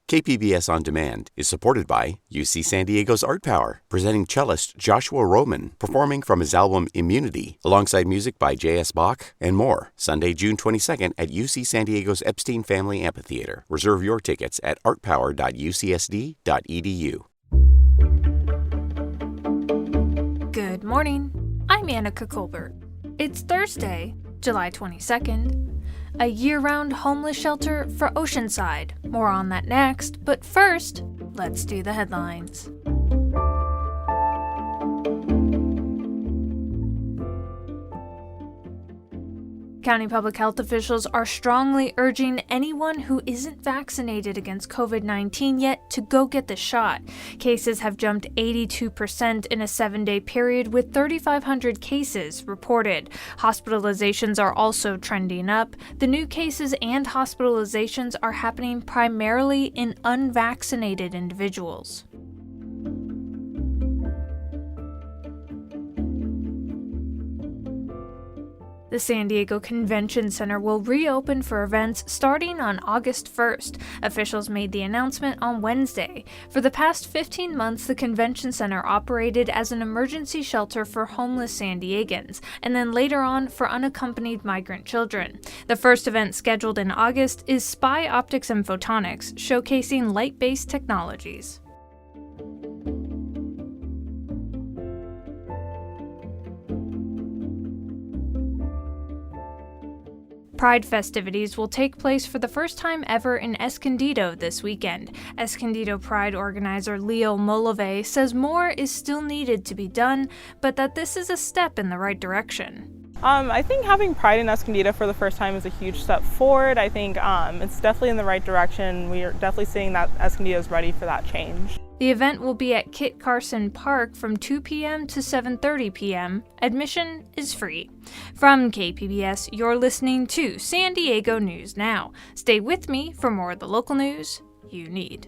KPBS On Demand is supported by UC San Diego's Art Power, presenting cellist Joshua Roman, performing from his album Immunity, alongside music by J.S. Bach and more, Sunday, June 22nd at UC San Diego's Epstein Family Amphitheater. Reserve your tickets at artpower.ucsd.edu. Good morning. I'm Annika Colbert. It's Thursday, July 22nd. A year-round homeless shelter for Oceanside. More on that next, but first, let's do the headlines. County public health officials are strongly urging anyone who isn't vaccinated against COVID-19 yet to go get the shot. Cases have jumped 82% in a 7-day period, with 3,500 cases reported. Hospitalizations are also trending up. The new cases and hospitalizations are happening primarily in unvaccinated individuals. The San Diego Convention Center will reopen for events starting on August 1st. Officials made the announcement on Wednesday. For the past 15 months, the Convention Center operated as an emergency shelter for homeless San Diegans, and then later on for unaccompanied migrant children. The first event scheduled in August is Spy Optics and Photonics, showcasing light-based technologies. Pride festivities will take place for the first time ever in Escondido this weekend. Escondido Pride organizer Leo Molove says more is still needed to be done, but that this is a step in the right direction. I think having Pride in Escondido for the first time is a huge step forward. I think it's definitely in the right direction. We are definitely seeing that Escondido is ready for that change. The event will be at Kit Carson Park from 2 p.m. to 7:30 p.m. Admission is free. From KPBS, you're listening to San Diego News Now. Stay with me for more of the local news you need.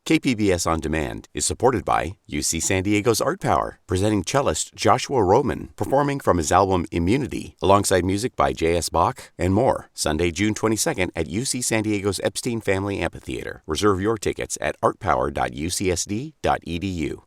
KPBS On Demand is supported by UC San Diego's Art Power, presenting cellist Joshua Roman, performing from his album Immunity, alongside music by J.S. Bach and more, Sunday, June 22nd at UC San Diego's Epstein Family Amphitheater. Reserve your tickets at artpower.ucsd.edu.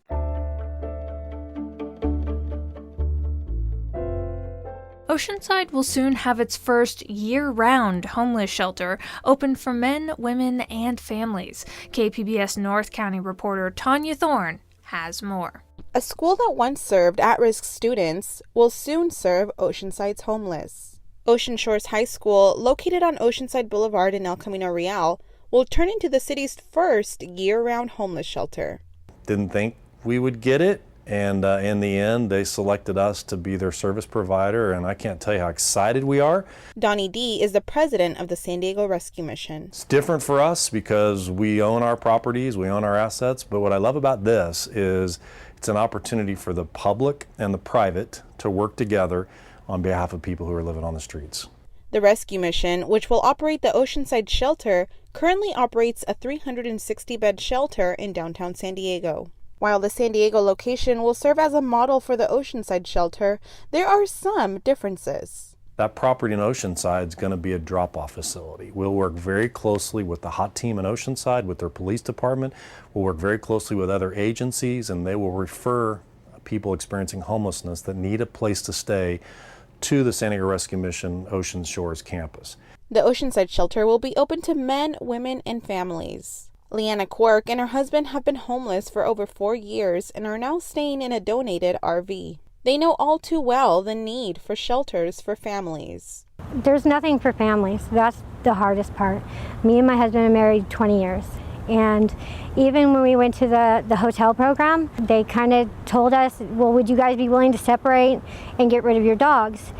Oceanside will soon have its first year-round homeless shelter open for men, women, and families. KPBS North County reporter Tanya Thorne has more. A school that once served at-risk students will soon serve Oceanside's homeless. Ocean Shores High School, located on Oceanside Boulevard in El Camino Real, will turn into the city's first year-round homeless shelter. Didn't think we would get it. And in the end, they selected us to be their service provider, and I can't tell you how excited we are. Donnie D. is the president of the San Diego Rescue Mission. It's different for us because we own our properties, we own our assets, but what I love about this is it's an opportunity for the public and the private to work together on behalf of people who are living on the streets. The Rescue Mission, which will operate the Oceanside shelter, currently operates a 360-bed shelter in downtown San Diego. While the San Diego location will serve as a model for the Oceanside shelter, there are some differences. That property in Oceanside is going to be a drop-off facility. We'll work very closely with the HOT team in Oceanside, with their police department. We'll work very closely with other agencies, and they will refer people experiencing homelessness that need a place to stay to the San Diego Rescue Mission Ocean Shores campus. The Oceanside shelter will be open to men, women, and families. Leanna Quirk and her husband have been homeless for over 4 years and are now staying in a donated RV. They know all too well the need for shelters for families. There's nothing for families. That's the hardest part. Me and my husband are married 20 years. And even when we went to the hotel program, they kind of told us, well, would you guys be willing to separate and get rid of your dogs?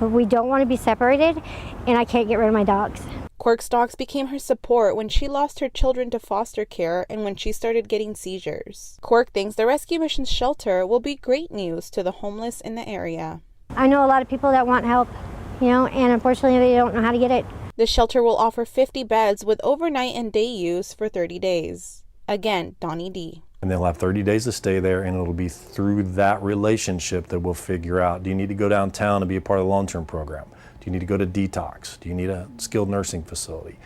But we don't want to be separated, and I can't get rid of my dogs. Quirk's dogs became her support when she lost her children to foster care and when she started getting seizures. Quirk thinks the Rescue Mission's shelter will be great news to the homeless in the area. I know a lot of people that want help, and unfortunately they don't know how to get it. The shelter will offer 50 beds with overnight and day use for 30 days. Again, Donnie D. And they'll have 30 days to stay there, and it'll be through that relationship that we'll figure out, do you need to go downtown and be a part of the long-term program? Do you need to go to detox? Do you need a skilled nursing facility?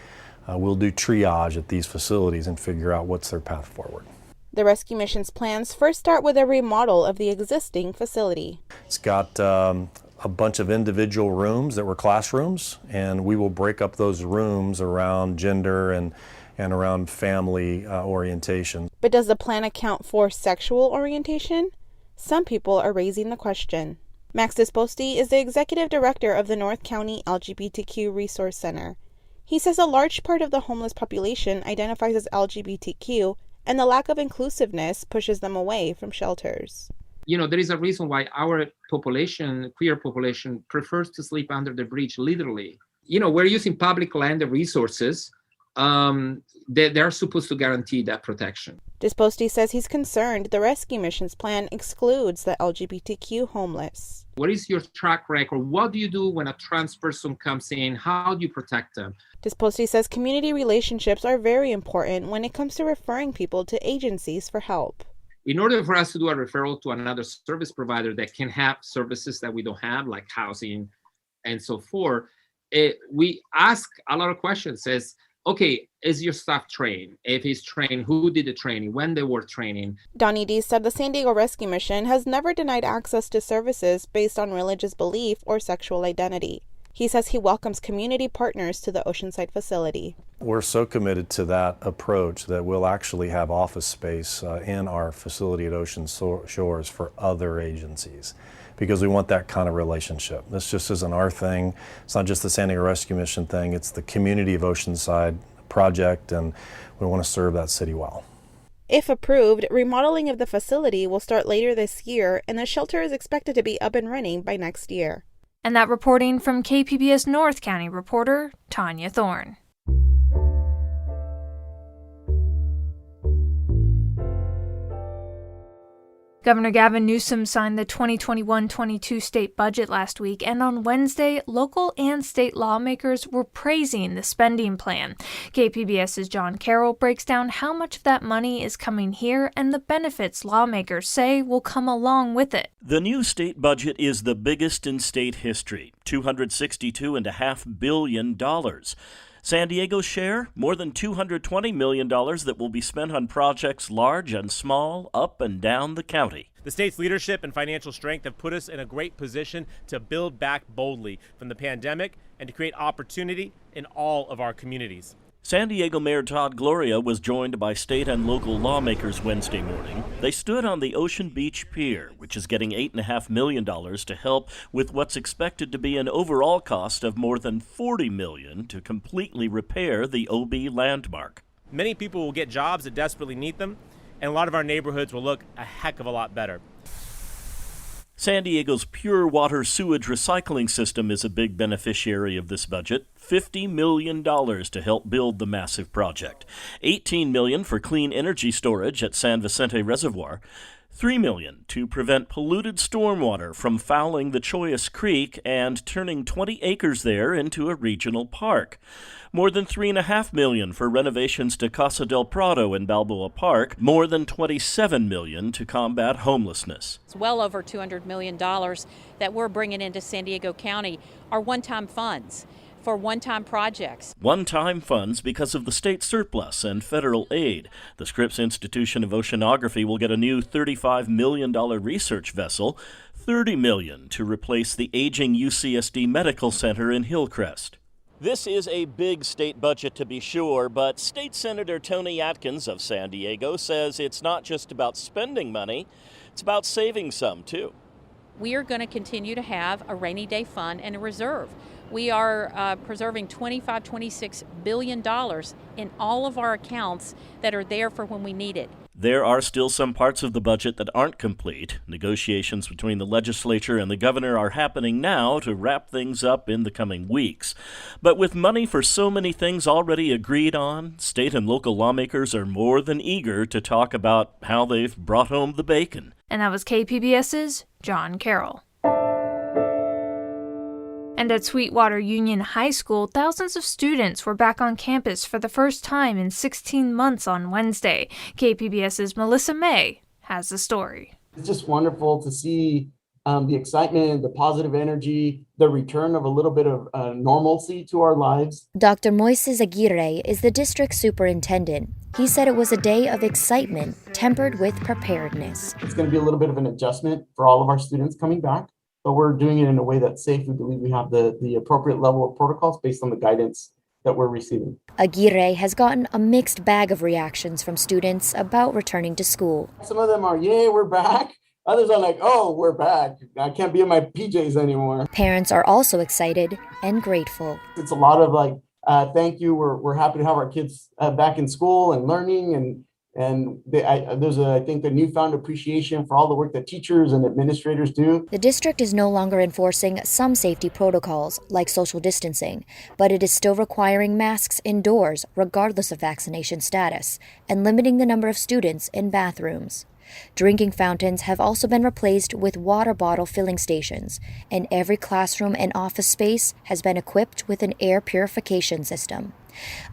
We'll do triage at these facilities and figure out what's their path forward. The rescue mission's plans first start with a remodel of the existing facility. It's got a bunch of individual rooms that were classrooms, and we will break up those rooms around gender and around family orientation. But does the plan account for sexual orientation? Some people are raising the question. Max Disposti is the executive director of the North County LGBTQ Resource Center. He says a large part of the homeless population identifies as LGBTQ, and the lack of inclusiveness pushes them away from shelters. You know, there is a reason why our population, queer population, prefers to sleep under the bridge, literally. You know, we're using public land and resources. They're supposed to guarantee that protection. Disposti says he's concerned the rescue mission's plan excludes the LGBTQ homeless. What is your track record? What do you do when a trans person comes in? How do you protect them? Disposti says community relationships are very important when it comes to referring people to agencies for help. In order for us to do a referral to another service provider that can have services that we don't have, like housing and so forth, we ask a lot of questions. Says, okay, is your staff trained? If he's trained, who did the training? When they were training? Donnie D said the San Diego Rescue Mission has never denied access to services based on religious belief or sexual identity. He says he welcomes community partners to the Oceanside facility. We're so committed to that approach that we'll actually have office space in our facility at Ocean Shores for other agencies, because we want that kind of relationship. This just isn't our thing. It's not just the San Diego Rescue Mission thing. It's the community of Oceanside project, and we want to serve that city well. If approved, remodeling of the facility will start later this year, and the shelter is expected to be up and running by next year. And that reporting from KPBS North County reporter Tanya Thorne. Governor Gavin Newsom signed the 2021-22 state budget last week, and on Wednesday, local and state lawmakers were praising the spending plan. KPBS's John Carroll breaks down how much of that money is coming here and the benefits lawmakers say will come along with it. The new state budget is the biggest in state history, $262.5 billion. San Diego's share, more than $220 million that will be spent on projects large and small up and down the county. The state's leadership and financial strength have put us in a great position to build back boldly from the pandemic and to create opportunity in all of our communities. San Diego Mayor Todd Gloria was joined by state and local lawmakers Wednesday morning. They stood on the Ocean Beach Pier, which is getting $8.5 million to help with what's expected to be an overall cost of more than $40 million to completely repair the OB landmark. Many people will get jobs that desperately need them, and a lot of our neighborhoods will look a heck of a lot better. San Diego's pure water sewage recycling system is a big beneficiary of this budget. $50 million to help build the massive project. $18 million for clean energy storage at San Vicente Reservoir. $3 million to prevent polluted stormwater from fouling the Choyas Creek and turning 20 acres there into a regional park. More than $3.5 million for renovations to Casa del Prado in Balboa Park. More than $27 million to combat homelessness. It's well over $200 million that we're bringing into San Diego County are one-time funds for one-time projects. One-time funds because of the state surplus and federal aid. The Scripps Institution of Oceanography will get a new $35 million research vessel, $30 million to replace the aging UCSD Medical Center in Hillcrest. This is a big state budget to be sure, but State Senator Tony Atkins of San Diego says it's not just about spending money, it's about saving some too. We are going to continue to have a rainy day fund and a reserve. We are preserving $26 billion in all of our accounts that are there for when we need it. There are still some parts of the budget that aren't complete. Negotiations between the legislature and the governor are happening now to wrap things up in the coming weeks. But with money for so many things already agreed on, state and local lawmakers are more than eager to talk about how they've brought home the bacon. And that was KPBS's John Carroll. And at Sweetwater Union High School, thousands of students were back on campus for the first time in 16 months on Wednesday. KPBS's Melissa May has the story. It's just wonderful to see the excitement, the positive energy, the return of a little bit of normalcy to our lives. Dr. Moises Aguirre is the district superintendent. He said it was a day of excitement tempered with preparedness. It's going to be a little bit of an adjustment for all of our students coming back, but we're doing it in a way that's safe. We believe we have the appropriate level of protocols based on the guidance that we're receiving. Aguirre has gotten a mixed bag of reactions from students about returning to school. Some of them are, yay, we're back. Others are like, oh, we're back. I can't be in my PJs anymore. Parents are also excited and grateful. It's a lot of like, thank you. We're happy to have our kids back in school and learning. There's I think a newfound appreciation for all the work that teachers and administrators do. The district is no longer enforcing some safety protocols like social distancing, but it is still requiring masks indoors regardless of vaccination status and limiting the number of students in bathrooms. Drinking fountains have also been replaced with water bottle filling stations, and every classroom and office space has been equipped with an air purification system.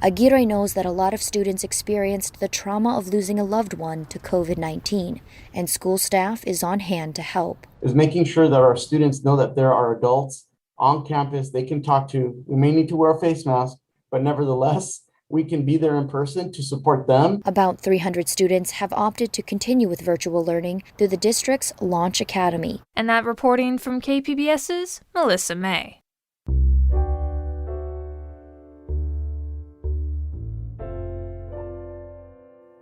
Aguirre knows that a lot of students experienced the trauma of losing a loved one to COVID-19, and school staff is on hand to help. Is making sure that our students know that there are adults on campus they can talk to. We may need to wear a face mask, but nevertheless, we can be there in person to support them. About 300 students have opted to continue with virtual learning through the district's Launch Academy. And that reporting from KPBS's Melissa May.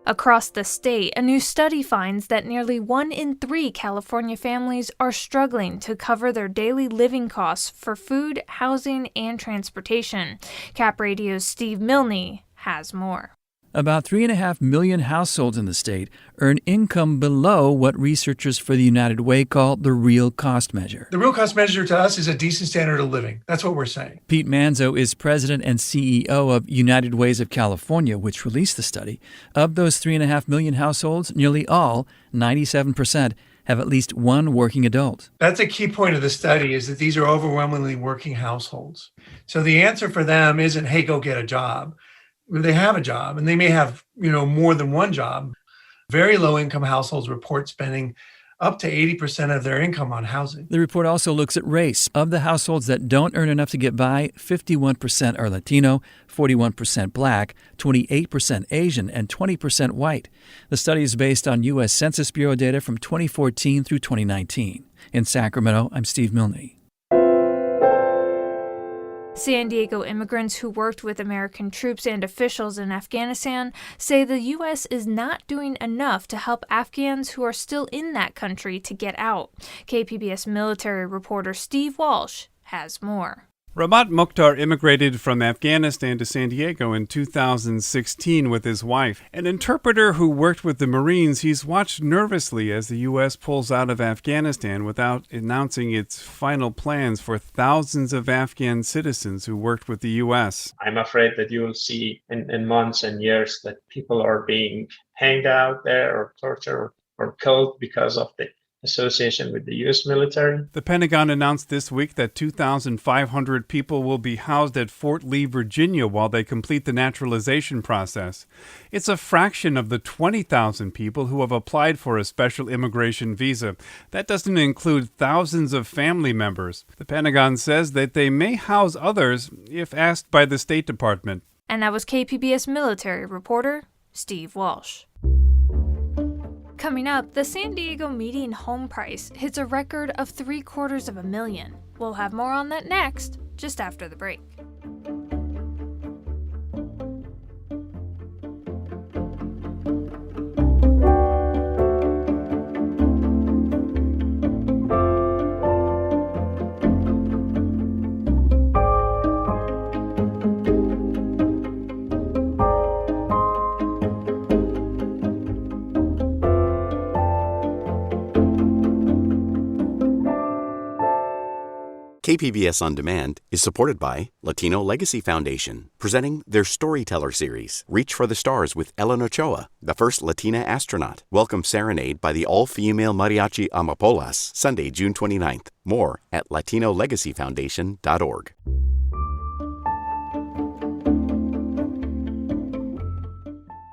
Across the state, a new study finds that nearly 1 in 3 California families are struggling to cover their daily living costs for food, housing, and transportation. Cap Radio's Steve Milne has more. About 3.5 million households in the state earn income below what researchers for the United Way call the real cost measure. The real cost measure to us is a decent standard of living. That's what we're saying. Pete Manzo is president and CEO of United Ways of California, which released the study. Of those 3.5 million households, nearly all, 97%, have at least one working adult. That's a key point of the study, is that these are overwhelmingly working households. So the answer for them isn't, hey, go get a job. They have a job, and they may have, more than one job. Very low income households report spending up to 80% of their income on housing. The report also looks at race. Of the households that don't earn enough to get by, 51% are Latino, 41% Black, 28% Asian, and 20% white. The study is based on U.S. Census Bureau data from 2014 through 2019. In Sacramento, I'm Steve Milne. San Diego immigrants who worked with American troops and officials in Afghanistan say the U.S. is not doing enough to help Afghans who are still in that country to get out. KPBS military reporter Steve Walsh has more. Ramat Mukhtar immigrated from Afghanistan to San Diego in 2016 with his wife. An interpreter who worked with the Marines, he's watched nervously as the U.S. pulls out of Afghanistan without announcing its final plans for thousands of Afghan citizens who worked with the U.S. I'm afraid that you will see in months and years that people are being hanged out there or tortured or killed because of the association with the U.S. military. The Pentagon announced this week that 2,500 people will be housed at Fort Lee, Virginia, while they complete the naturalization process. It's a fraction of the 20,000 people who have applied for a special immigration visa. That doesn't include thousands of family members. The Pentagon says that they may house others if asked by the State Department. And that was KPBS military reporter Steve Walsh. Coming up, the San Diego median home price hits a record of $750,000. We'll have more on that next, just after the break. KPBS On Demand is supported by Latino Legacy Foundation, presenting their Storyteller series, Reach for the Stars with Ellen Ochoa, the first Latina astronaut. Welcome Serenade by the all-female mariachi Amapolas, Sunday, June 29th. More at latinolegacyfoundation.org.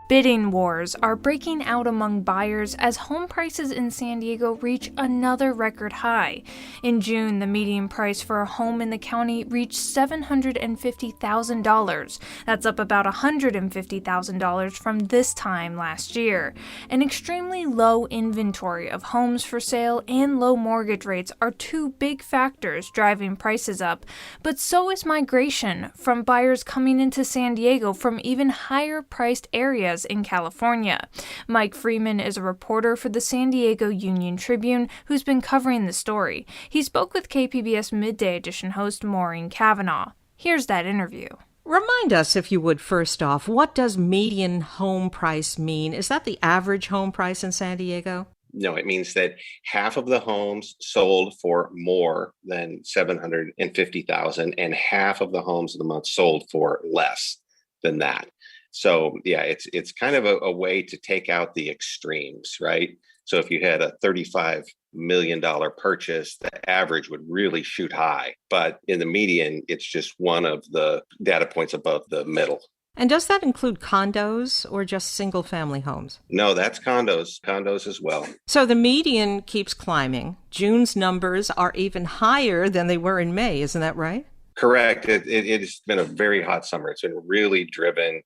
Bidding wars are breaking out among buyers as home prices in San Diego reach another record high. In June, the median price for a home in the county reached $750,000. That's up about $150,000 from this time last year. An extremely low inventory of homes for sale and low mortgage rates are two big factors driving prices up, but so is migration from buyers coming into San Diego from even higher priced areas in California. Mike Freeman is a reporter for the San Diego Union-Tribune who's been covering the story. He spoke with KPBS Midday Edition host Maureen Cavanaugh. Here's that interview. Remind us, if you would, first off, what does median home price mean? Is that the average home price in San Diego? No, it means that half of the homes sold for more than $750,000 and half of the homes of the month sold for less than that. So yeah, it's kind of a way to take out the extremes, right? So if you had a $35 million purchase, the average would really shoot high. But in the median, it's just one of the data points above the middle. And does that include condos or just single family homes? No, that's condos as well. So the median keeps climbing. June's numbers are even higher than they were in May. Isn't that right? Correct. It has been a very hot summer. It's been really driven,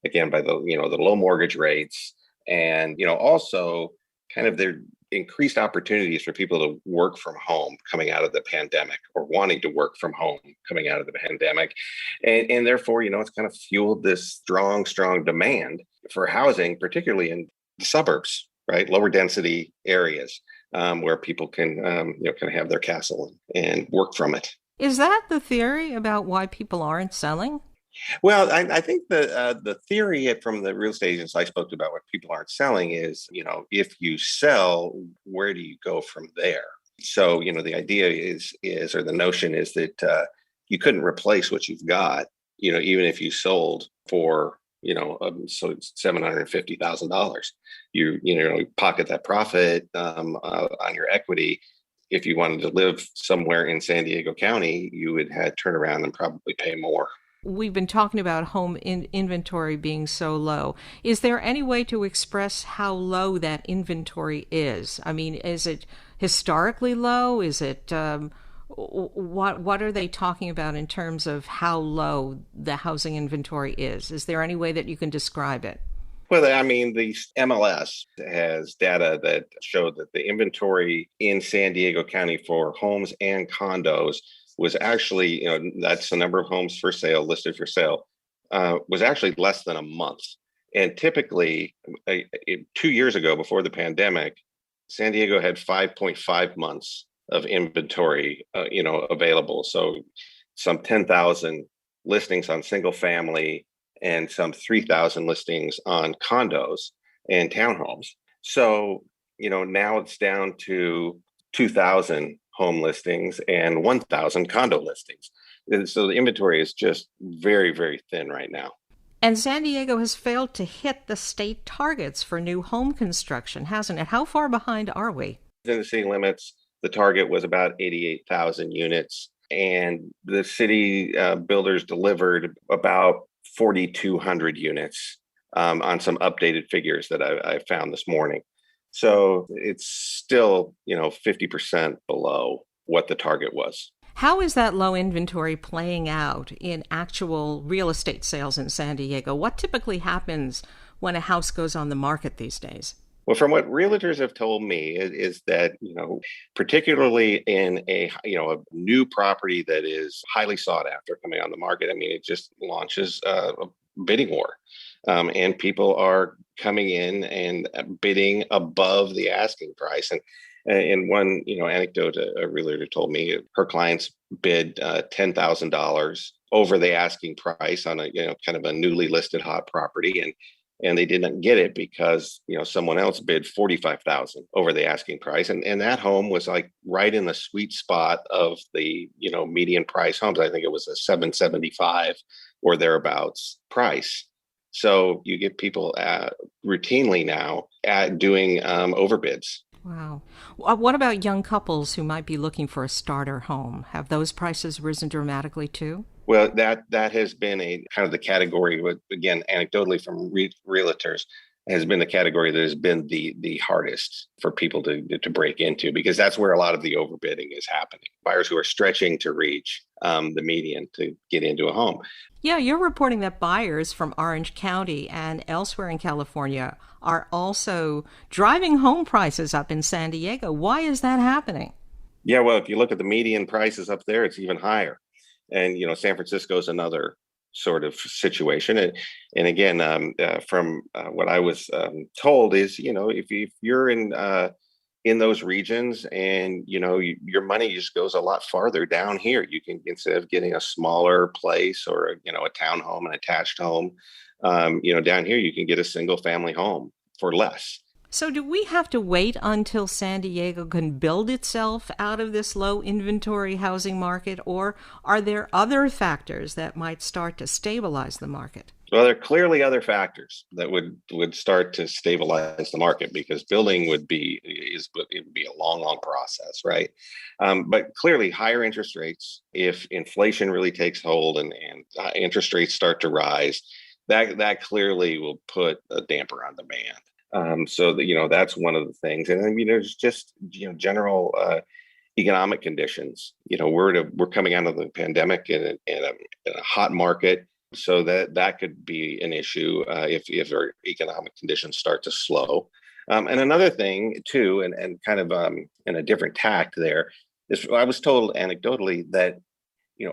again, by the low mortgage rates and, also kind of their increased opportunities for people to work from home coming out of the pandemic or wanting to work from home coming out of the pandemic. And therefore, it's kind of fueled this strong demand for housing, particularly in the suburbs, right? Lower density areas where people can, kind of have their castle and work from it. Is that the theory about why people aren't selling? Well, I think the theory from the real estate agents I spoke to about what people aren't selling is, if you sell, where do you go from there? So, the idea is or the notion is that you couldn't replace what you've got, even if you sold for, so $750,000. You pocket that profit on your equity. If you wanted to live somewhere in San Diego County, you would have turn around and probably pay more. We've been talking about home inventory being so low. Is there any way to express how low that inventory is? I mean, is it historically low? Is it what are they talking about in terms of how low the housing inventory is? Is there any way that you can describe it? Well, I mean, the MLS has data that showed that the inventory in San Diego County for homes and condos was actually, that's the number of homes for sale, listed for sale, was actually less than a month. And typically, 2 years ago, before the pandemic, San Diego had 5.5 months of inventory, available. So some 10,000 listings on single family and some 3,000 listings on condos and townhomes. So, now it's down to 2,000 home listings and 1,000 condo listings. And so the inventory is just very, very thin right now. And San Diego has failed to hit the state targets for new home construction, hasn't it? How far behind are we? In the city limits, the target was about 88,000 units, and the city builders delivered about 4,200 units on some updated figures that I found this morning. So it's still, 50% below what the target was. How is that low inventory playing out in actual real estate sales in San Diego? What typically happens when a house goes on the market these days? Well, from what realtors have told me is that, particularly in a new property that is highly sought after coming on the market, I mean, it just launches a bidding war. And people are coming in and bidding above the asking price. And in one, anecdote, a realtor told me her clients bid $10,000 over the asking price on a, kind of a newly listed hot property. And they didn't get it because, someone else bid $45,000 over the asking price. And that home was like right in the sweet spot of the, median price homes. I think it was a $775 or thereabouts price. So you get people routinely now doing overbids. Wow. What about young couples who might be looking for a starter home? Have those prices risen dramatically too? Well, that has been a kind of the category, again, anecdotally from realtors, has been the category that has been the hardest for people to break into, because that's where a lot of the overbidding is happening. Buyers who are stretching to reach the median to get into a home. Yeah, you're reporting that buyers from Orange County and elsewhere in California are also driving home prices up in San Diego. Why is that happening? Yeah, well, if you look at the median prices up there, it's even higher. And, San Francisco is another sort of situation. And again, from what I was told is, if you're in those regions and, your money just goes a lot farther down here, you can, instead of getting a smaller place or, a townhome, an attached home, down here, you can get a single family home for less. So do we have to wait until San Diego can build itself out of this low inventory housing market, or are there other factors that might start to stabilize the market? Well, there are clearly other factors that would start to stabilize the market, because building would be a long process, right? But clearly, higher interest rates, if inflation really takes hold and interest rates start to rise, that clearly will put a damper on demand. So that, that's one of the things. And then, there's just, general economic conditions. We're coming out of the pandemic in a hot market. So that could be an issue if our economic conditions start to slow. And another thing too, and kind of in a different tact there, is I was told anecdotally that,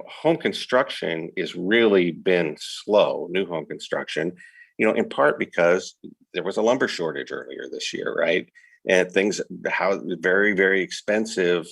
home construction has really been slow, new home construction, in part because there was a lumber shortage earlier this year, right? And very, very expensive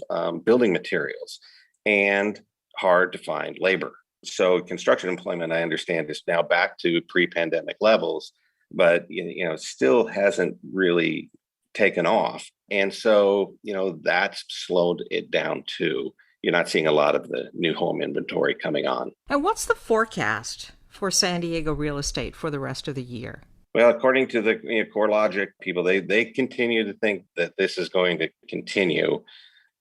building materials and hard to find labor. So construction employment, I understand, is now back to pre-pandemic levels, but still hasn't really taken off. And so, that's slowed it down too. You're not seeing a lot of the new home inventory coming on. And what's the forecast for San Diego real estate for the rest of the year? Well, according to the CoreLogic people, they continue to think that this is going to continue.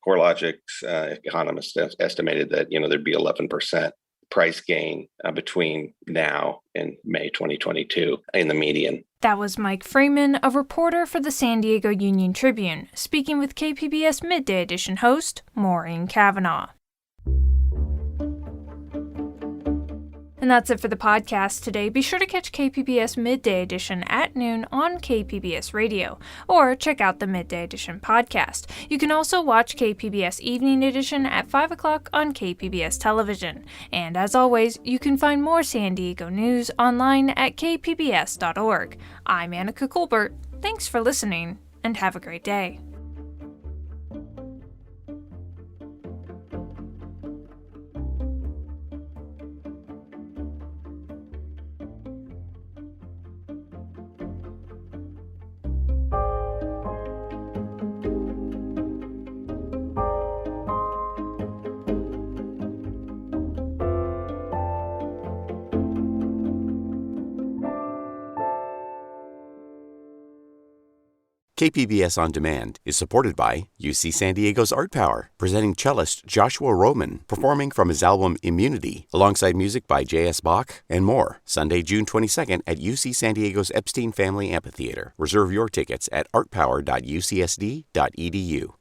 CoreLogic's economists estimated that there'd be 11% price gain between now and May 2022 in the median. That was Mike Freeman, a reporter for the San Diego Union Tribune, speaking with KPBS Midday Edition host Maureen Cavanaugh. And that's it for the podcast today. Be sure to catch KPBS Midday Edition at noon on KPBS Radio, or check out the Midday Edition podcast. You can also watch KPBS Evening Edition at 5 o'clock on KPBS Television. And as always, you can find more San Diego news online at kpbs.org. I'm Annika Colbert. Thanks for listening, and have a great day. KPBS On Demand is supported by UC San Diego's Art Power, presenting cellist Joshua Roman, performing from his album Immunity, alongside music by J.S. Bach and more. Sunday, June 22nd at UC San Diego's Epstein Family Amphitheater. Reserve your tickets at artpower.ucsd.edu.